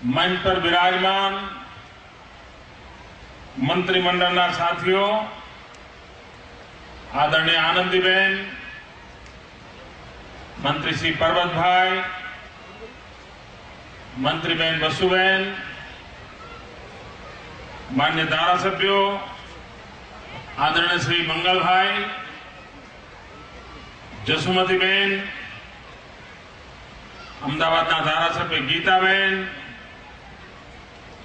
मंच पर विराजमान मंत्रिमंडलना साथियों, आदरणीय आनंदीबेन, मंत्री श्री परबतभाई, मंत्रीबेन वसुबेन, मान्य धारासभ्यों, आदरणीय श्री मंगलभाई, जसुमतीबेन, अमदावादना धारासभ्य गीताबेन,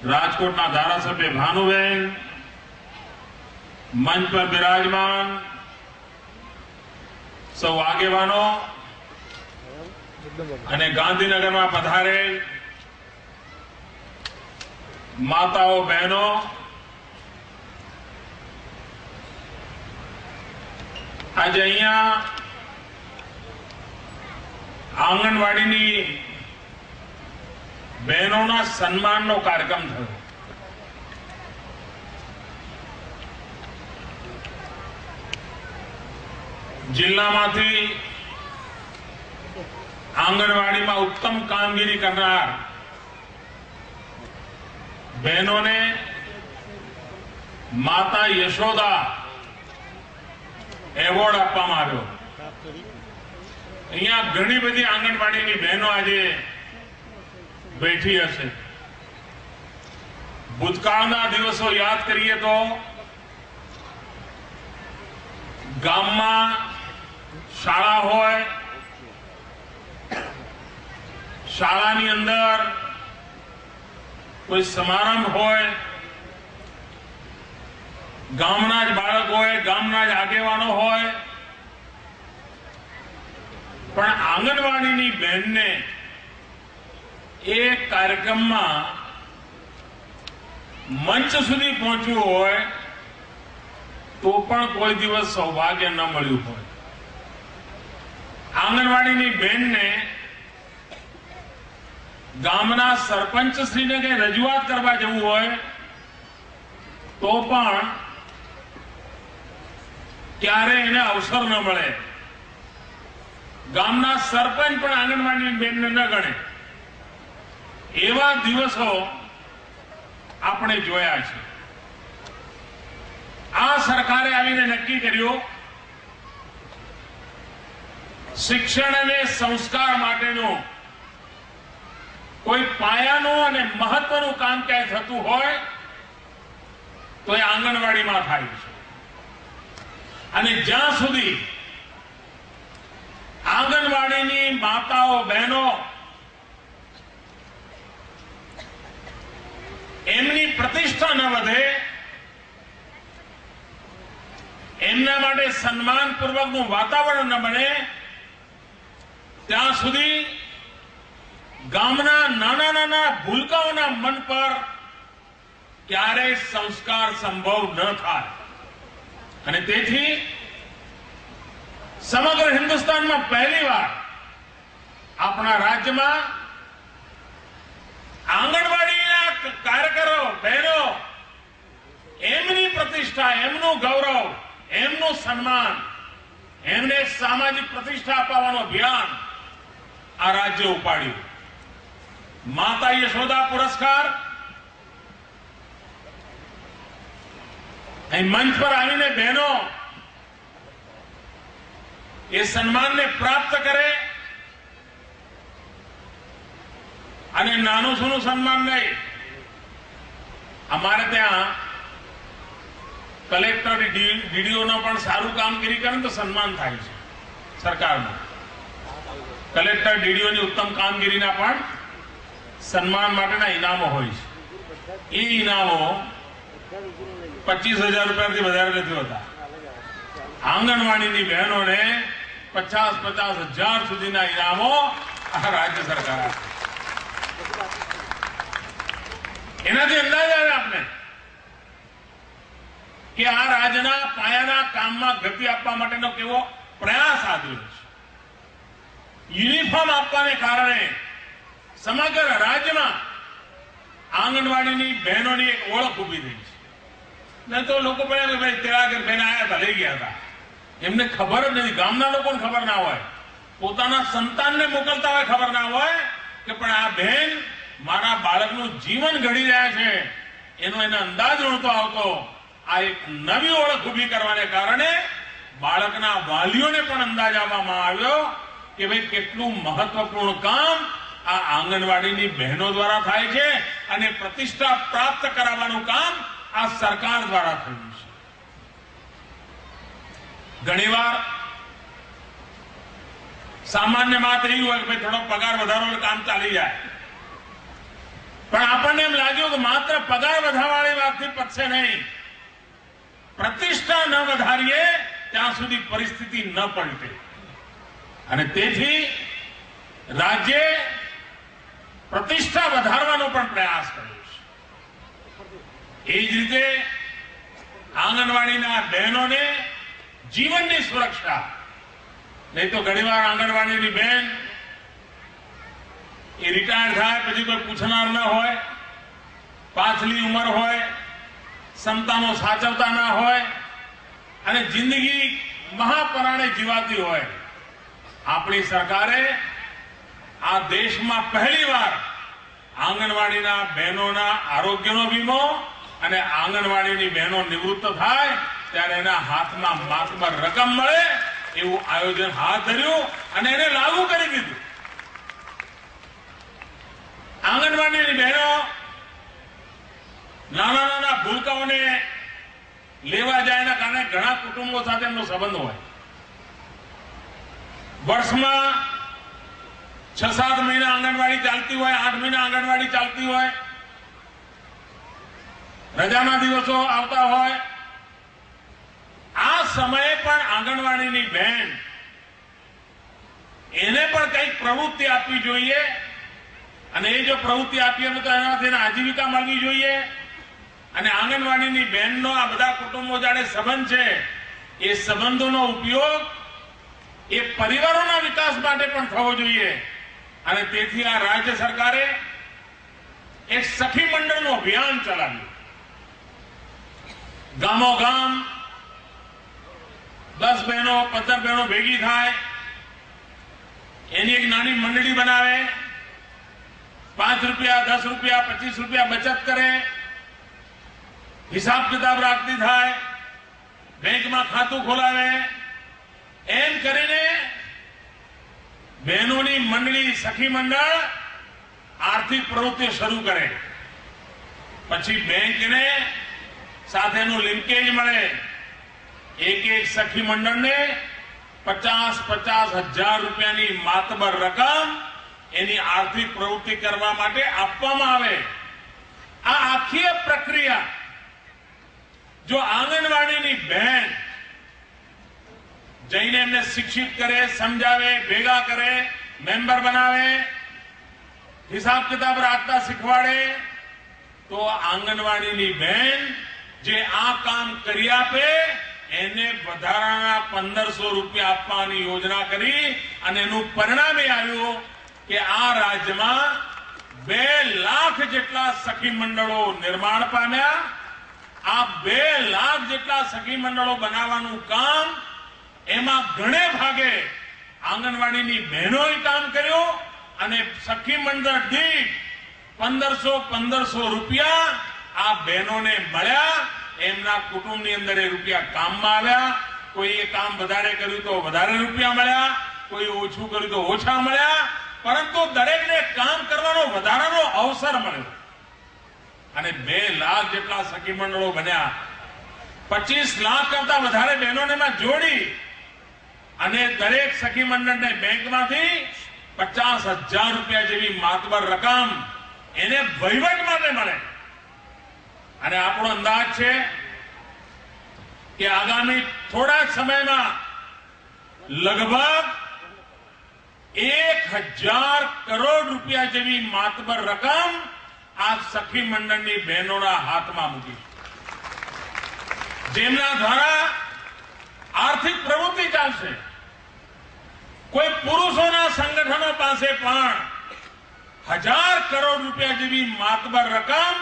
राजकोटना धारासभ्य भानुबेन, मंच पर विराजमान सौ आगेवानो અને ગાંધીનગરમાં પધારેલ માતાઓ, બહેનો, આજે અહીંયા આંગણવાડીની બહેનોના સન્માનનો કાર્યક્રમ થયો. જિલ્લામાંથી आंगनवाड़ी में उत्तम कामगिरी करनार बहनों ने माता यशोदा एवोर्ड आपवामां आव्यो. अहींया घणी बधी आंगणवाड़ी बहनों आज बैठी हशे. भूतकाळना दिवसों याद करिए तो गाममां शाळा होय, शाळानी अंदर कोई समारंभ होय, गामना ज बाळक होय, गामना ज आगेवानो होय, पण आंगणवाड़ीनी बहनने एक कार्यक्रम में मंच सुधी पहोंचवुं होय तो पण कोई दिवस सौभाग्य न मळ्युं होय. आंगणवाड़ीनी बहनने गामना सरपंच श्री ने कई रजूआत करवा जवुं होय तो पण क्यारे एने अवसर न मळे. गामना सरपंच पण आंगणवाड़ी बेनने न गणे एवा दिवसों आपणे जोया छे. आ सरकारे आवीने नक्की कर्युं शिक्षण अने संस्कार माटेनो कोई पायानु अने महत्वनु काम क्या थतुं होय तो ए आंगणवाड़ी में थाय छे. अने ज्यां सुधी आंगणवाड़ीनी माताओं, बहनों एमनी प्रतिष्ठा न वधे, एमना माटे सन्मानपूर्वकनु वातावरण न बने, त्यां सुधी गामना नाना नाना भूलकाओना मन पर क्यारे संस्कार संभव न थाय. अने तेथी समग्र हिंदुस्तान में पहली बार अपना राज्य में आंगणवाड़ी कार्यकरो, बहनों एमनी प्रतिष्ठा, एमनु गौरव, एमनु सम्मान, एमने सामाजिक प्रतिष्ठा अपाववानुं अभियान आ राज्य उपाड्युं. माता यशोदा पुरस्कार मंच पर आवीने बहनों ये सम्मान ने प्राप्त करे अने नानु सूनु सम्मान नहीं. अमारे त्यां कलेक्टर डीडीओ नो पण सारू कामगीरी करे तो सम्मान थाय छे. सरकार में कलेक्टर डीडीओ नी उत्तम कामगीरी ना पण सम्मान माटेना इनामो होय छे. ए इनामो 25,000 रुपया थी वधारे नथी होता. आंगणवाड़ी बहनों ने 50-50 हजार सुधीना इनामो आ राज्य सरकार आपे. एनाथी अंदाज आवे आपने कि आ राज्यना पायाना काममां गति आपवा माटेनो केवो प्रयास आदर्यो छे. यूनिफॉर्म आपवाने कारणे समग्र राज्य में आंगणवाड़ी बहनों की एक ओळख उभी थई छे. नहीं तो लोग भाई तेरा घर बहन आया था, लई गया था, एमने खबर ज नहीं. गामना लोकोने खबर ना होय, पोताना संतान ने मोकलता होय खबर ना होय कि पण आ बहन મારા બાળકનું જીવન ઘડી રહ્યા છે એનો એને અંદાજ નહોતો આવતો. આ એક નવી ઓળખ ઊભી કરવાને કારણે બાળકના વાલીઓને પણ અંદાજ આવવામાં આવ્યો કે ભાઈ કેટલું મહત્વપૂર્ણ કામ આ આંગણવાડીની બહેનો દ્વારા થાય છે અને પ્રતિષ્ઠા પ્રાપ્ત કરાવવાનું કામ આ સરકાર દ્વારા થયું છે. ઘણીવાર સામાન્ય વાત એવી હોય કે ભાઈ થોડો પગાર વધારો કામ ચાલી જાય, પણ આપણને એમ લાગ્યું કે માત્ર પગાર વધારવાની વાતથી પતશે નહીં. પ્રતિષ્ઠા ન વધારીએ ત્યાં સુધી પરિસ્થિતિ ન પલટે અને તેથી રાજ્યે પ્રતિષ્ઠા વધારવાનો પણ પ્રયાસ કર્યો છે. એ જ રીતે આંગણવાડીના બહેનોને જીવનની સુરક્ષા, નહીં તો ઘણીવાર આંગણવાડીની બહેન એ રિટાયર થાય પછી કોઈ પૂછનાર ન હોય, પાછલી ઉંમર હોય, સંતાનો સાચવતા ના હોય અને જિંદગી મહાપરાણે જીવાતી હોય. આપણી સરકારે આ દેશમાં પહેલીવાર આંગણવાડીના બહેનોના આરોગ્યનો વીમો અને આંગણવાડીની બહેનો નિવૃત્ત થાય ત્યારે એના હાથમાં માતબર રકમ મળે એવું આયોજન હાથ ધર્યું અને એને લાગુ કરી દીધું. આંગણવાડીની બહેનો નાના નાના ભૂલકાઓને લેવા જાય એના કારણે ઘણા કુટુંબો સાથે એમનો સંબંધ હોય. વર્ષમાં 6-7 મહિના આંગણવાડી ચાલતી હોય, 8 મહિના આંગણવાડી ચાલતી હોય, રજાના દિવસો આવતા હોય. આ સમયે પણ આંગણવાડીની બહેન એને પણ કંઈક પ્રવૃત્તિ આપવી જોઈએ અને એ જો પ્રવૃત્તિ આપીએ તો એનાથી આજીવિકા મળવી જોઈએ. અને આંગણવાડીની બહેનનો આ બધા કુટુંબો જાણે સંબંધ છે, એ સંબંધોનો ઉપયોગ એ પરિવારોના વિકાસ માટે પણ થવો જોઈએ. અને તેથી આ રાજ્ય સરકારે એક સખી મંડળનું અભિયાન ચલાવ્યું. ગામો ગામ 10 બહેનો 15 બહેનો ભેગી થાય, એની એક નાની મંડળી બનાવે, 5 રૂપિયા 10 રૂપિયા 25 રૂપિયા બચત કરે, હિસાબ કિતાબ રાખતી થાય, બેંકમાં ખાતું ખોલાવે. એમ કરીને બહેનોની મંડળી સખી મંડળ આર્થિક પ્રવૃત્તિ શરૂ કરે. પછી બેંકને સાથેનું લિંકેજ મળે. એક સખી મંડળને 50-50 હજાર રૂપિયાની માતબર રકમ એની આર્થિક પ્રવૃત્તિ કરવા માટે આપવામાં આવે. આ આખી પ્રક્રિયા જો આંગણવાડીની બહેન જઈને એમને શિક્ષિત કરે, સમજાવે, ભેગા કરે, મેમ્બર બનાવે, હિસાબ કિતાબ રાખતા શીખવાડે, તો આંગણવાડીની બહેન જે આ કામ કરી આપે એને વધારાના 1500 રૂપિયા આપવાની યોજના કરી અને એનું પરિણામ એ આવ્યું કે આ રાજ્યમાં 2 લાખ જેટલા સખી મંડળો નિર્માણ પામ્યા. આ 2 લાખ જેટલા સખી મંડળો બનાવવાનું કામ એમાં ઘણે ભાગે આંગણવાડીની બહેનોએ કામ કર્યું અને સખી મંડળ દીઠ 1500 રૂપિયા આ બહેનોને મળ્યા. એમના કુટુંબની અંદર એ રૂપિયા કામમાં આવ્યા. કોઈએ કામ વધારે કર્યું તો વધારે રૂપિયા મળ્યા, કોઈ ઓછું કર્યું તો ઓછા મળ્યા, પરંતુ દરેકને કામ કરવાનો વધારાનો અવસર મળ્યો અને 2 લાખ જેટલા સખી મંડળો બન્યા. 25 લાખ કરતા વધારે બહેનોને એમાં જોડી અને દરેક સખી મંડળને બેંકમાંથી 50,000 રૂપિયા જેવી માતબર રકમ એને વહીવટ માટે મળે. અને આપણો અંદાજ છે કે આગામી થોડા સમયમાં લગભગ 1,000 કરોડ રૂપિયા જેવી માતબર રકમ આ સખી મંડળની બહેનોના હાથમાં મૂકી, જેમના દ્વારા આર્થિક પ્રવૃત્તિ ચાલશે. કોઈ પુરુષોના સંગઠનો પાસે પણ 1,000 કરોડ રૂપિયા જેવી માતબર રકમ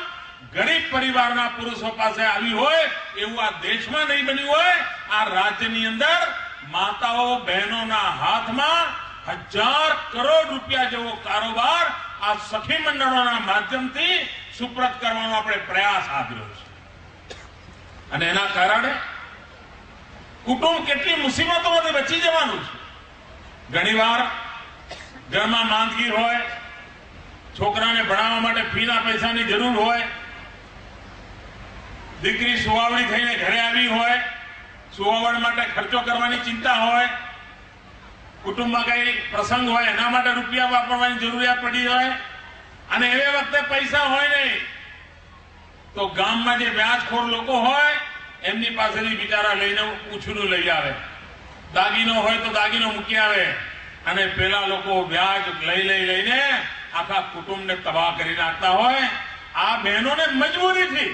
ગરીબ પરિવારના પુરુષો પાસે આવી હોય એવું આ દેશમાં નહીં બન્યું હોય. આ રાજ્યની અંદર માતાઓ બહેનોના હાથમાં 1,000 કરોડ રૂપિયા જેવો કારોબાર આ સખી મંડળોના માધ્યમથી સુપ્રત કરવાનો આપણે પ્રયાસ આદર્યો છે અને એના કારણે કુટુંબ કેટલી મુસીબતોમાંથી બચી જવાનું છે. ઘણીવાર ઘરમાં માંદગી હોય, છોકરાને ભણાવવા માટે ફીના પૈસાની જરૂર હોય, દીકરી સુવાવડી થઈને ઘરે આવી હોય, સુવાવડ માટે ખર્ચો કરવાની ચિંતા હોય, કુટુંબમાં કઈ પ્રસંગ હોય એના માટે રૂપિયા વાપરવાની જરૂરિયાત પડી હોય અને એ વખતે પૈસા હોય નહીં તો ગામમાં જે વ્યાજખોર લોકો હોય એમની પાસેથી બિચારા લઈને પૂછડું લઈ આવે, દાગીનો હોય તો દાગીનો મૂકી આવે અને પેલા લોકો વ્યાજ લઈને આખા કુટુંબને તબાહ કરી નાખતા હોય. આ બહેનોને મજબૂરીથી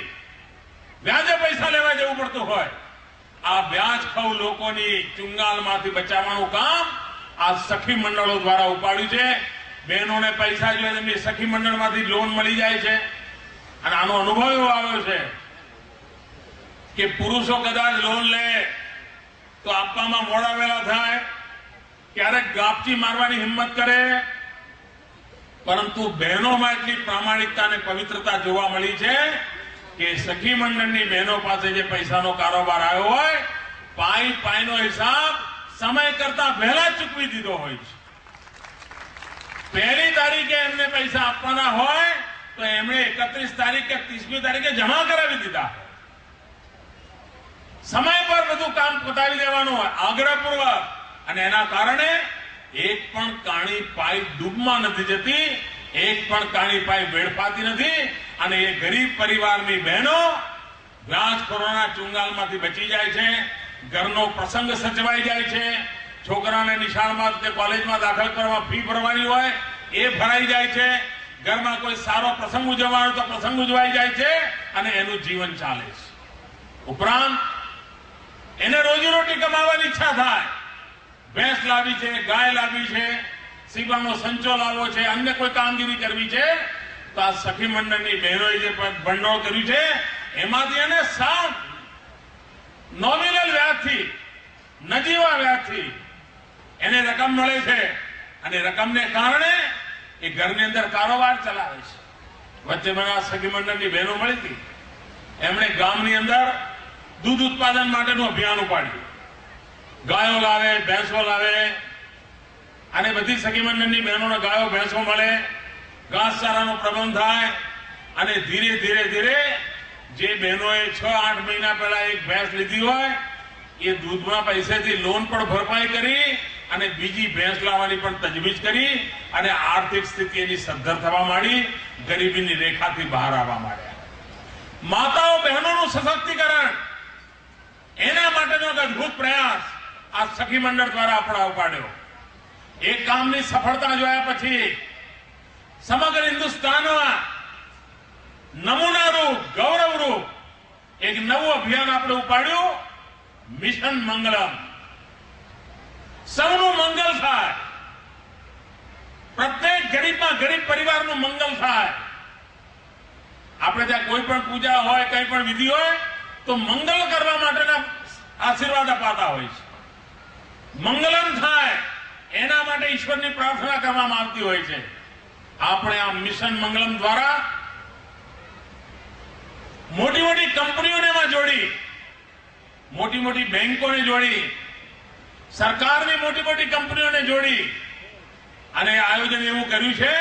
વ્યાજે પૈસા લેવા જવું પડતું હોય. આ વ્યાજ ખાવ લોકોની ચુંગાલમાંથી બચાવવાનું કામ આ સખી મંડળો દ્વારા ઉપાડ્યું છે. બહેનોને પૈસા જોઈએ એમની સખી મંડળમાંથી લોન મળી જાય છે અને આનો અનુભવ એવો આવ્યો છે કે પુરુષો કદાચ લોન લે તો આપવામાં મોડા વેલા થાય, ક્યારેક ગાપચી મારવાની હિંમત કરે, પરંતુ બહેનોમાં એટલી પ્રામાણિકતા અને પવિત્રતા જોવા મળી છે કે સખી મંડળની બહેનો પાસે જે પૈસાનો કારોબાર આવ્યો હોય પાઈનો હિસાબ સમય કરતા પહેલા જ ચૂકવી દીધો હોય છે. પહેલી તારીખે એમને પૈસા આપવાના હોય તો એમણે 31 તારીખ કે 30મી તારીખે જમા કરાવી દીધા. સમય પર બધું કામ પતાવી દેવાનું હોય આગ્રહપૂર્વક અને એના કારણે એક પણ કાણી પાઈ ડૂબમાં નથી જતી, એક પણ કાણી પાઈ વેડફાતી નથી અને એ ગરીબ પરિવારની બહેનો વ્યાજખોરોના ચુંગાલમાંથી બચી જાય છે. ઘરનો પ્રસંગ સચવાઈ જાય છે. છોકરાને નિશાળમાં કે કોલેજમાં દાખલ કરવા ફી ભરવાની હોય એ ભરાઈ જાય છે. ઘરમાં કોઈ સારો પ્રસંગ ઉજવવાનો તો પ્રસંગ ઉજવાઈ જાય છે અને એનું જીવન ચાલે છે. ઉપરાંત એને રોજીરોટી કમાવાની ઈચ્છા થાય, ભેંસ લાવી છે, ગાય લાવી છે, સીવાનો સંચો લાવવો છે, અન્ય કોઈ કામગીરી કરવી છે તો આ સખી મંડળની બહેનોએ જે ભંડોળ કર્યું છે એમાંથી એને સાવ નોમિનલ વ્યાજથી, નજીવા વ્યાજથી એને રકમ મળે છે અને રકમને કારણે એ ઘરની અંદર કારોબાર ચલાવે છે. વચ્ચે મને આ સખી મંડળની બહેનો મળી હતી, એમણે ગામની અંદર દૂધ ઉત્પાદન માટેનું અભિયાન ઉપાડ્યું. ગાયો લાવે, ભેંસો લાવે અને બધી સખી મંડળની બહેનોને ગાયો ભેંસો મળે, ઘાસચારાનો પ્રબંધ થાય અને ધીરે ધીરે જે બહેનોએ 6-8 મહિના પહેલા એક ભેંસ લીધી હોય એ દૂધના પૈસેથી લોન પણ ભરપાઈ કરી અને બીજી ભેંસ લાવવાની પણ તજવીજ કરી અને આર્થિક સ્થિતિ એની સદ્ધર થવા માંડી, ગરીબીની રેખાથી બહાર આવવા માંડ્યા. માતાઓ બહેનોનું સશક્તિકરણ એના માટેનો એક અદભુત પ્રયાસ આ સખી મંડળ દ્વારા આપણે ઉપાડ્યો. એક કામની સફળતા જોયા પછી સમગ્ર હિન્દુસ્તાનમાં નમૂનારૂપ, ગૌરવરૂપ એક નવું અભિયાન આપણે ઉપાડ્યું, મિશન મંગલમ. સૌનું મંગલ થાય, પ્રત્યેક ગરીબમાં ગરીબ પરિવારનું મંગલ થાય. આપણે ત્યાં કોઈ પણ પૂજા હોય, કઈ પણ વિધિ હોય તો મંગલ કરવા માટેના આશીર્વાદ અપાતા હોય છે. મંગલમ થાય એના માટે ઈશ્વરની પ્રાર્થના કરવામાં આવતી હોય છે. આપણે આ મિશન મંગલમ દ્વારા મોટી મોટી કંપનીઓને એમાં જોડી, મોટી મોટી બેંકોને જોડી, સરકારની મોટી મોટી કંપનીઓને જોડી અને આયોજન એવું કર્યું છે